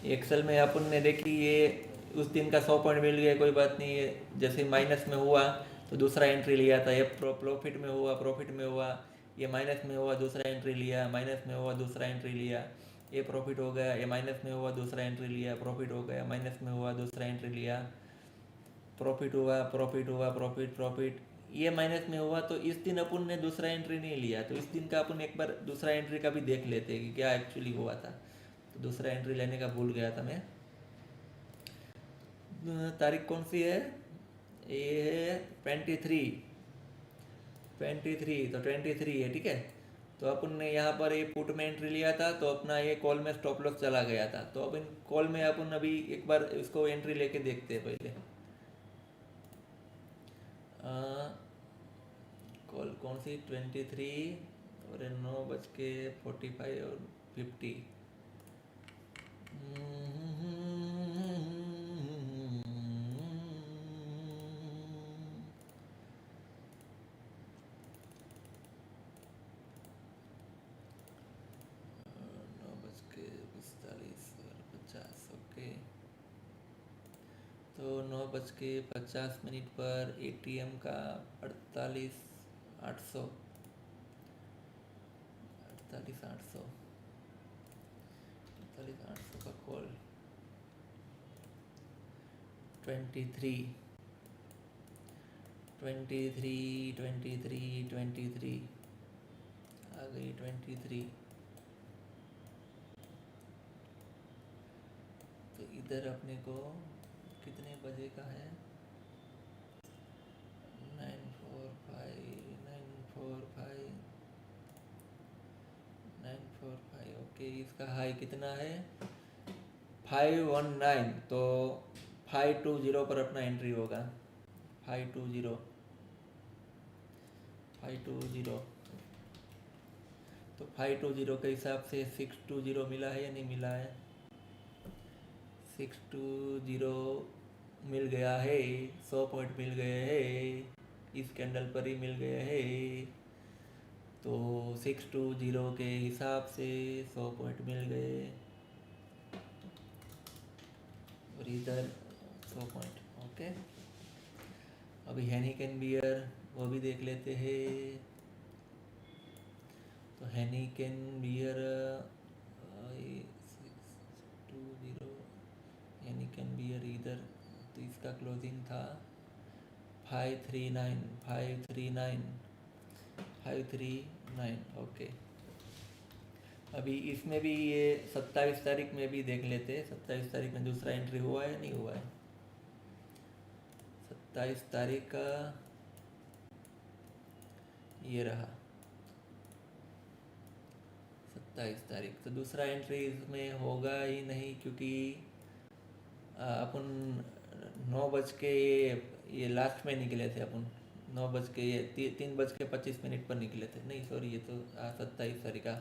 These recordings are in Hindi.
एक्सेल में अपन ने देखी ये उस दिन का 100 पॉइंट मिल गया, कोई बात नहीं है। जैसे माइनस में हुआ तो दूसरा एंट्री लिया था, ये प्रॉफिट में हुआ, प्रॉफिट में हुआ, ये माइनस में हुआ, दूसरा एंट्री लिया, माइनस में हुआ, दूसरा एंट्री लिया, ये प्रॉफिट हो गया, ये माइनस में हुआ, दूसरा एंट्री लिया, प्रॉफिट हो गया, माइनस में हुआ, दूसरा एंट्री लिया, प्रॉफिट हुआ, प्रॉफिट हुआ, प्रॉफिट प्रॉफिट, ये माइनस में हुआ। तो इस दिन अपन ने दूसरा एंट्री नहीं लिया, तो इस दिन का अपन एक बार दूसरा एंट्री का भी देख लेते हैं कि क्या एक्चुअली हुआ था। तो दूसरा एंट्री लेने का भूल गया था मैं। तारीख कौन सी है? ये है 23। तो 23 है, ठीक है। तो अपन ने यहाँ पर ये पुट में एंट्री लिया था, तो अपना ये कॉल में स्टॉप लॉस चला गया था। तो अपन कॉल में अपन अभी एक बार इसको एंट्री लेके देखते हैं पहले। कॉल कौन सी? 23 और 9:45 और 50। 9:45 और 50, ओके। तो 9:50 पर एटीएम का 48,800 का कॉल। 23 आ गई 23। तो इधर अपने को कितने बजे का है? 945 ओके। इसका हाई कितना है? 519। तो 520 पर अपना एंट्री होगा। 520। तो 520 के हिसाब से 620 मिला है या नहीं मिला है? 620 मिल गया है। 100 पॉइंट मिल गए हैं, इस कैंडल पर ही मिल गए हैं। तो 620 के हिसाब से 100 पॉइंट मिल गए, और इधर 100 पॉइंट, ओके। अभी हेनिकन बियर वो भी देख लेते हैं। तो हेनिकन बियर 620, हेनिकन बियर इधर, तो इसका क्लोजिंग था 539, ओके। अभी इसमें भी ये 27 तारीख में भी देख लेते हैं। 27 तारीख में दूसरा एंट्री हुआ है नहीं हुआ है? 27 तारीख का ये रहा 27 तारीख। तो दूसरा एंट्री इसमें होगा ही नहीं, क्योंकि अपन 9 बज के ये लास्ट में निकले थे अपन। 9 बज के ये 3:25 पर निकले थे। नहीं सॉरी, ये तो 27 तारीख का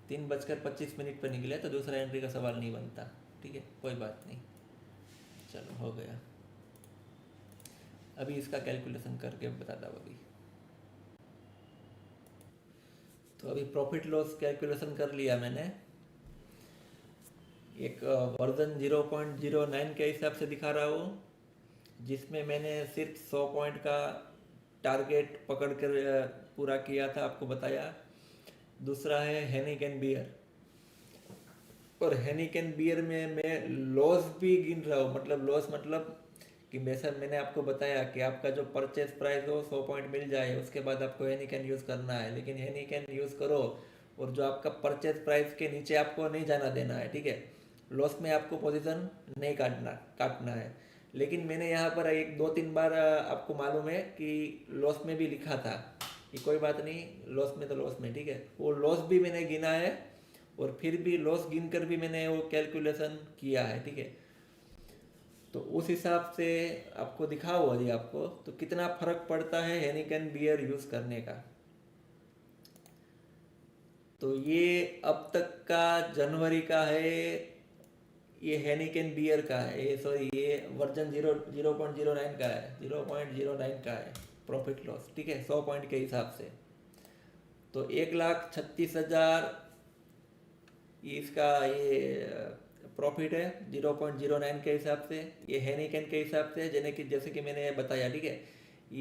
3:25 पर निकले, तो दूसरा एंट्री का सवाल नहीं बनता। ठीक है, कोई बात नहीं, चलो हो गया। अभी इसका कैलकुलेशन करके बताता हूँ अभी। तो अभी प्रॉफिट लॉस कैलकुलेशन कर लिया मैंने। एक वर्जन 0.09 के हिसाब से दिखा रहा हूँ, जिसमें मैंने सिर्फ 100 पॉइंट का टारगेट पकड़ कर पूरा किया था, आपको बताया। दूसरा है हेनिकन बियर, और हेनिकन बियर में मैं लॉस भी गिन रहा हूँ। मतलब लॉस मतलब कि मैंने आपको बताया कि आपका जो परचेज प्राइस हो 100 पॉइंट मिल जाए, उसके बाद आपको हेनिकन यूज़ करना है। लेकिन हेनिकन यूज़ करो और जो आपका परचेज प्राइस के नीचे आपको नहीं जाना देना है, ठीक है। लॉस में आपको पोजीशन नहीं काटना है। लेकिन मैंने यहाँ पर 1-2-3 बार आपको मालूम है कि लॉस में भी लिखा था कि कोई बात नहीं, लॉस में तो लॉस में, ठीक है। वो लॉस भी मैंने गिना है, और फिर भी लॉस गिन कर भी मैंने वो कैलकुलेशन किया है, ठीक है। तो उस हिसाब से आपको दिखाओ अभी आपको तो कितना फर्क पड़ता है हेनिकन बियर यूज करने का। तो ये अब तक का जनवरी का है, ये हेनिकन बियर का है, ये सॉरी ये वर्जन 0.09 का है, 0.09 का है प्रॉफिट लॉस, ठीक है, 100 पॉइंट के हिसाब से। तो 1,36,000 इसका ये प्रॉफिट है 0.09 के हिसाब से, ये हेनिकन के हिसाब से जैसे कि मैंने बताया, ठीक है।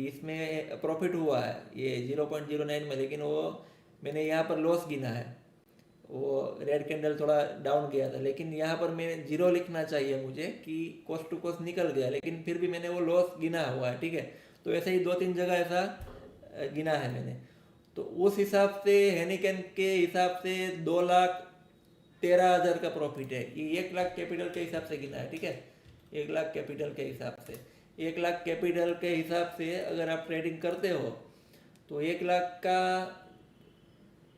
इसमें प्रॉफिट हुआ है ये 0.09 में, लेकिन वो मैंने यहाँ पर लॉस गिना है। वो रेड कैंडल थोड़ा डाउन गया था, लेकिन यहाँ पर मैं जीरो लिखना चाहिए मुझे कि कॉस्ट टू कॉस्ट निकल गया, लेकिन फिर भी मैंने वो लॉस गिना हुआ है, ठीक है। तो ऐसे ही 2-3 जगह ऐसा गिना है मैंने। तो उस हिसाब से हेनिकन के हिसाब से 2,13,000 का प्रॉफिट है। ये 1 लाख कैपिटल के हिसाब से गिना है, ठीक है। 1 लाख कैपिटल के हिसाब से, 1 लाख कैपिटल के हिसाब से अगर आप ट्रेडिंग करते हो तो 1 लाख का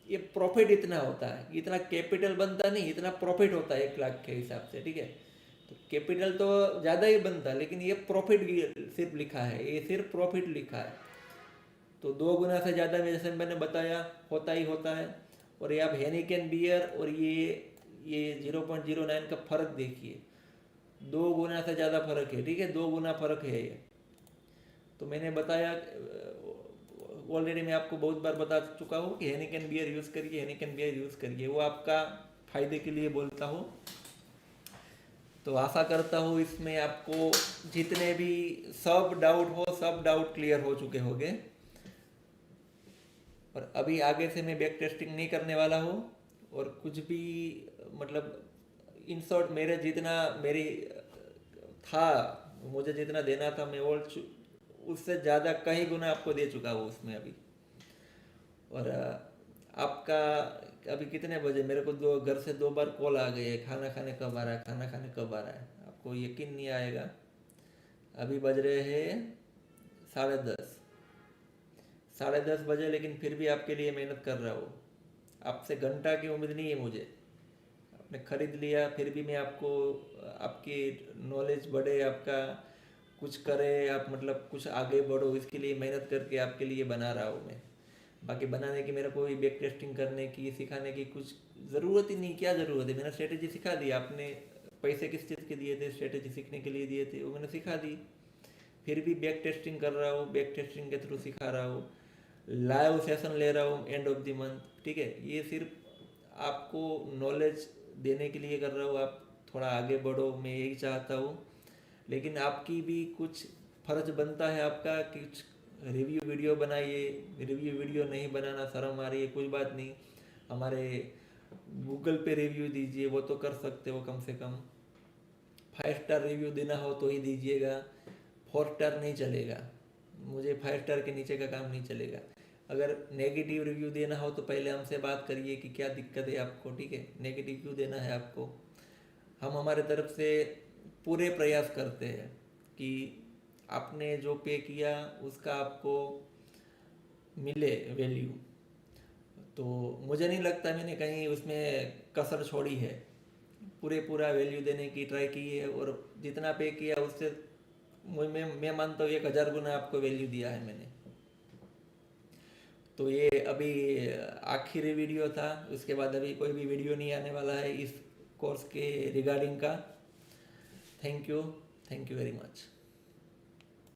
ये प्रॉफिट इतना होता है। इतना कैपिटल बनता नहीं, इतना प्रॉफिट होता है 1 लाख के हिसाब से, ठीक है। तो कैपिटल तो ज़्यादा ही बनता है, लेकिन ये प्रॉफिट सिर्फ लिखा है, ये सिर्फ प्रॉफिट लिखा है। तो 2 गुना से ज़्यादा में जैसे मैंने बताया होता ही होता है। और ये आप हेनिकन बियर और ये 0.09 का फ़र्क देखिए, 2 गुना से ज़्यादा फर्क है, ठीक है। 2 गुना फर्क है ये। तो मैंने बताया ऑलरेडी, मैं आपको बहुत बार बता चुका हूँ कि हेनिकन बियर यूज़ करिए, हेनिकन बियर यूज़ करिए, वो आपका फ़ायदे के लिए बोलता हूँ। तो आशा करता हूँ इसमें आपको जितने भी सब डाउट क्लियर हो चुके होंगे। और अभी आगे से मैं बैक टेस्टिंग नहीं करने वाला हूँ, और कुछ भी मतलब इन शॉर्ट मेरे जितना मेरी था, मुझे जितना देना था मैं उससे ज़्यादा कई गुना आपको दे चुका हूँ उसमें अभी। और आपका अभी कितने बजे, मेरे को घर से 2 बार कॉल आ गई है, खाना खाने कब आ रहा है, खाना खाने कब आ रहा है। आपको यकीन नहीं आएगा, अभी बज रहे हैं 10:30, 10:30 बजे, लेकिन फिर भी आपके लिए मेहनत कर रहा हूँ। आपसे घंटा की उम्मीद नहीं है मुझे, आपने खरीद लिया, फिर भी मैं आपको, आपकी नॉलेज बढ़े, आपका कुछ करे, आप मतलब कुछ आगे बढ़ो, इसके लिए मेहनत करके आपके लिए बना रहा हूँ मैं। बाकी बनाने की, मेरे को बैक टेस्टिंग करने की, सिखाने की कुछ ज़रूरत ही नहीं। क्या ज़रूरत है, मैंने स्ट्रेटेजी सिखा दी। आपने पैसे किस चीज़ के दिए थे, स्ट्रेटेजी सीखने के लिए दिए थे, वो मैंने सिखा दी। फिर भी बैक टेस्टिंग कर रहा हूँ, बैक टेस्टिंग के थ्रू सिखा रहा हूँ, लाइव सेशन ले रहा हूँ एंड ऑफ द मंथ, ठीक है। ये सिर्फ आपको नॉलेज देने के लिए कर रहा हूँ, आप थोड़ा आगे बढ़ो, मैं यही चाहता हूँ। लेकिन आपकी भी कुछ फ़र्ज बनता है आपका, कुछ रिव्यू वीडियो बनाइए। रिव्यू वीडियो नहीं बनाना शर्म आ रही है, कोई बात नहीं, हमारे गूगल पे रिव्यू दीजिए, वो तो कर सकते हो। कम से कम 5 स्टार रिव्यू देना हो तो ही दीजिएगा, 4 स्टार नहीं चलेगा, मुझे 5 स्टार के नीचे का काम नहीं चलेगा। अगर नेगेटिव रिव्यू देना हो तो पहले हमसे बात करिए कि क्या दिक्कत है आपको, ठीक है। नेगेटिव क्यों देना है आपको, हम हमारे तरफ से पूरे प्रयास करते हैं कि आपने जो पे किया उसका आपको मिले वैल्यू। तो मुझे नहीं लगता मैंने कहीं उसमें कसर छोड़ी है, पूरा वैल्यू देने की ट्राई की है। और जितना पे किया उससे मैं मानता हूँ 1000 गुना आपको वैल्यू दिया है मैंने। तो ये अभी आखिरी वीडियो था, उसके बाद अभी कोई भी वीडियो नहीं आने वाला है इस कोर्स के रिगार्डिंग का। Thank you very much.